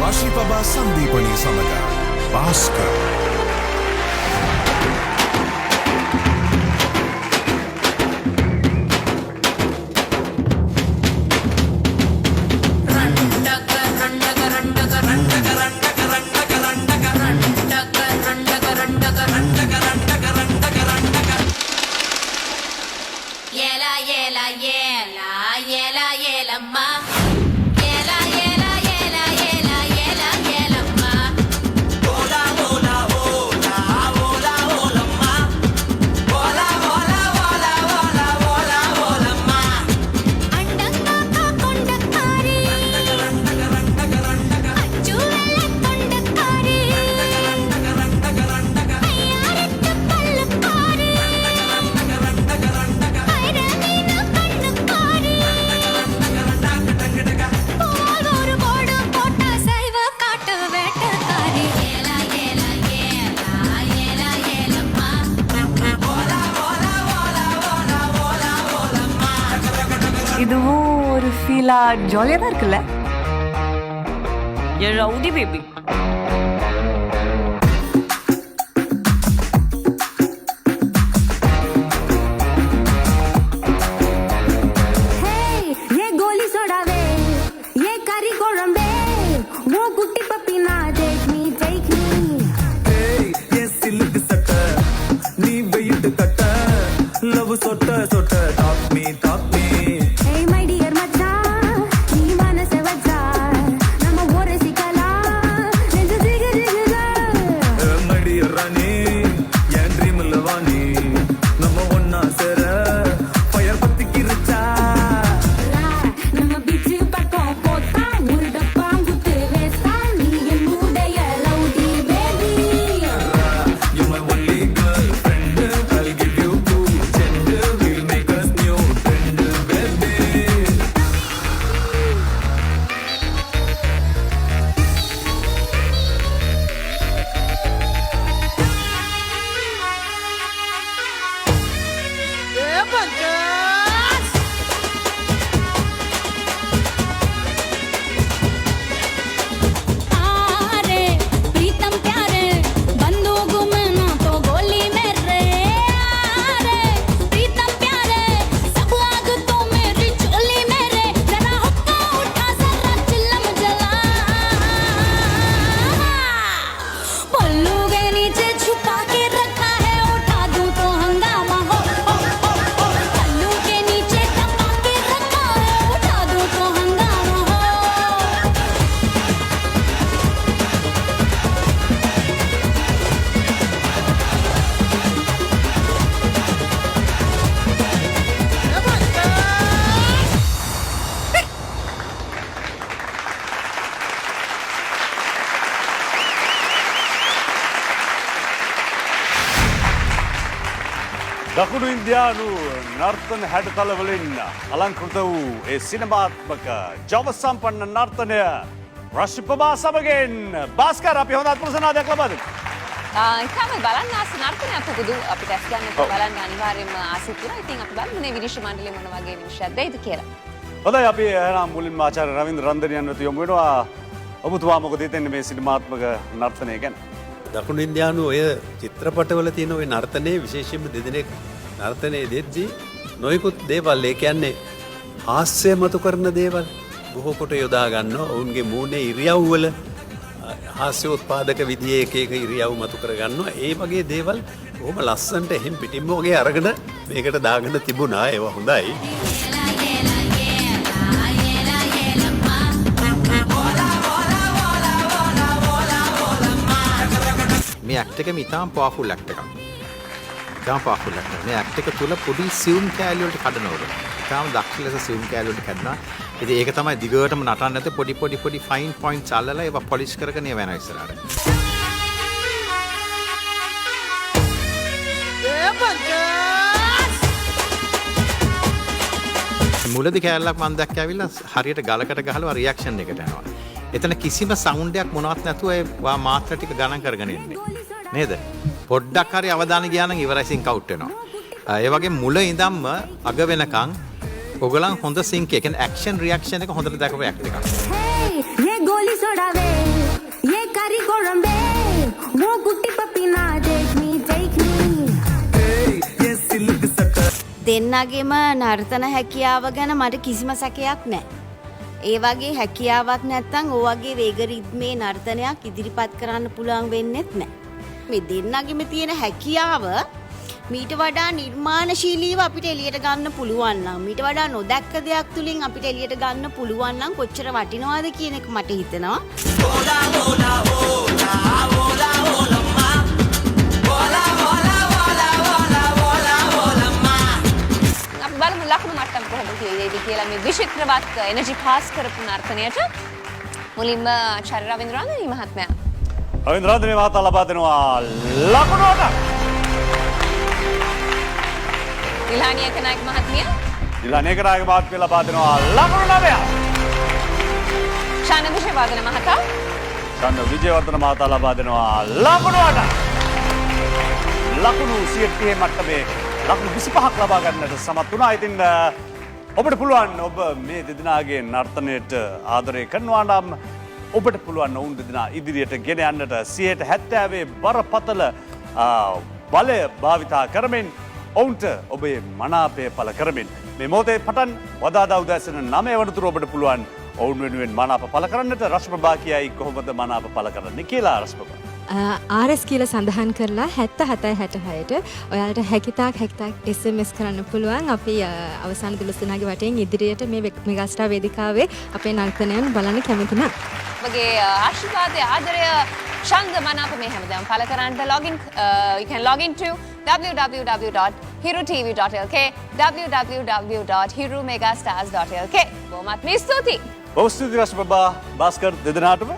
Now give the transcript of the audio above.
Rashi Paba Sandeepani Samaga Bhaskar இதுவும் ஒரு ஃபீலா ஜாலியாக தான் இருக்குல்ல என் ரவுடி பேபி දකුණු ඉන්දියානු නර්තන හැඩතල වලින් අලංකෘත වූ ඒ සිනමාත්මක ජව සම්පන්න නර්තනය රශ්මි ප්‍රභා සමගින් භාස්කර් අපි හොඳ අත්පුරුෂනාදයක් ලබා දෙමු. තමයි බලන්න ආස නර්තනයක් පුදුදු අපිට ඇස් ගන්නට බලන්න අනිවාර්යයෙන්ම ආසිත වෙනවා. ඉතින් අපි බලමු මේ විනිශ්චය මණ්ඩලය මොන වගේ විනිශ්චයක් දෙයිද කියලා. හොඳයි අපි එහෙනම් මුලින්ම ආචාර්ය රවින්ද්‍ර රන්දනියන් වෙත යමු වෙනවා. ඔබතුමා මොකද හිතන්නේ මේ සිනමාත්මක නර්තනය ගැන? දකුණු ඉන්දියානු ඔය චිත්‍රපටවල තියෙන ඔය නර්තනයේ විශේෂයෙන්ම දෙදෙනෙක් නර්තනයේ දෙද්දී නොයෙකුත් දේවල් ඒ කියන්නේ හාස්‍ය මතු කරන දේවල් බොහෝ කොට යොදා ගන්නවා. ඔවුන්ගේ මූණේ ඉරියව් වල හාස්‍යෝත්පාදක විදිහේ එක එක ඉරියව් මතු කර ගන්නවා. ඒ වගේ දේවල් බොහොම ලස්සනට එහෙම් පිටින්ම වගේ අරගෙන මේකට දාගෙන තිබුණා. ඒවා හොඳයි. මේ ඇක්ට් එක ඉතාම පවර්ෆුල් ඇක්ට් එකක්. ඉතාම පවර්ෆුල් ඇක්ට් එක. මේ ඇක්ට් එක තුල පොඩි සියුම් කෑලි වලට කඩනවලු. ඉතාම දක්ෂ ලෙස සියුම් කෑලි වලට කඩනවා. ඉතින් ඒක තමයි දිගටම නටන්න නැත්නම් පොඩි ෆයින් පොයින්ට්ස් අල්ලලා ඒවා පොලිෂ් කරගෙන යනවා ඉස්සරහට. මුලදී කෑල්ලක් මම දැක්ක ඇවිල්ලා හරියට ගලකට ගහලා රියැක්ෂන් එකට යනවා. එතන කිසිම සවුන්ඩ් එකක් මොනවත් නැතුව ඒ මාත්‍ර ටික ගණන් කරගෙන ඉන්නේ. නේද? පොඩ්ඩක් හරි අවධානය ගියා නම් ඉවරයි සින්ක් අවුට් වෙනවා. ඒ වගේ මුල ඉඳන්ම අග වෙනකන් ඔයගලන් හොඳ සින්ක් එක කියන්නේ ඇක්ෂන් රියැක්ෂන් එක හොඳට දැකපු ඇක්ට් එකක්. Hey, ye goli soda ve Morambe, wo kutti papi na take me. දෙන්නගේම නර්තන හැකියාව ගැන මට කිසිම සැකයක් නැහැ. ඒ වගේ හැකියාවක් නැත්තම් ඔය වගේ වේග රිද්මේ නර්තනයක් ඉදිරිපත් කරන්න පුළුවන් වෙන්නේත් නැහැ. මේ දෙන්නගේම තියෙන හැකියාව මීට වඩා නිර්මාණශීලීව අපිට එළියට ගන්න පුළුවන් නම් මීට වඩා නොදැක්ක දෙයක් තුලින් අපිට එළියට ගන්න පුළුවන් නම් කොච්චර වටිනවද කියන එක මට හිතෙනවා. බලමු ලකුණු මට්ටම කොහොමද කියලා මේ විචිත්‍රවත් එනර්ජි පාස් කරපු නර්තනයට මුලින්ම චරි රවින්ද්‍රනාන්දනී මහත්මයා. රවින්ද්‍රනාන්දනී මහතා ලබා දෙනවා ලකුණු 8ක්. දිලානි ඒකනායක මහත්මිය. දිලානි ඒකනායක මහත්මිය ලබා දෙනවා ලකුණු 9ක්. ශාන විජේවර්ධන මහතා. ශාන විජේවර්ධන මහතා ලබා දෙනවා ලකුණු 8ක්. ලකුණු 130 මට්ටමේ ලකුණු 25ක් ලබා ගන්නට සමත් වුණා. ඉතින් ඔබට පුළුවන් ඔබ මේ දෙදෙනාගේ නර්තනයට ආදරය කරනවා නම් ඔබට පුළුවන් ඔවුන් දෙදෙනා ඉදිරියට ගෙන යන්නට 70% බරපතල බලය භාවිතා කරමින් ඔවුන්ට ඔබේ මනාපය පළ කරමින් මේ මොහොතේ පටන් වදාදා උදෑසන 9 වනතුරු ඔබට පුළුවන් ඔවුන් වෙනුවෙන් මනාප පළ කරන්නට. රශ්මිබා කියයි කොහොමද මනාප පළ කරන්නේ කියලා රශ්මිබා. RS කියලා සඳහන් කරලා 7766ට ඔයාලට හැකිතාක් SMS කරන්න පුළුවන්. අපි අවසාන 12 දෙනාගේ වටෙන් ඉදිරියට මේ මෙගාස්ටාර් වේදිකාවේ අපේ නර්තනයන් බලන්න කැමති නම් ඔබගේ ආශිර්වාදය ආදරය ඡන්ද මනාප මේ හැමදාම පළ කරන්න you can log into www.hirutv.lk www.hirumegastars.lk. බොහොමත් ස්තුතියි. බොහොම ස්තුතියි රශ්මිබා භාස්කර් දෙදෙනාටම.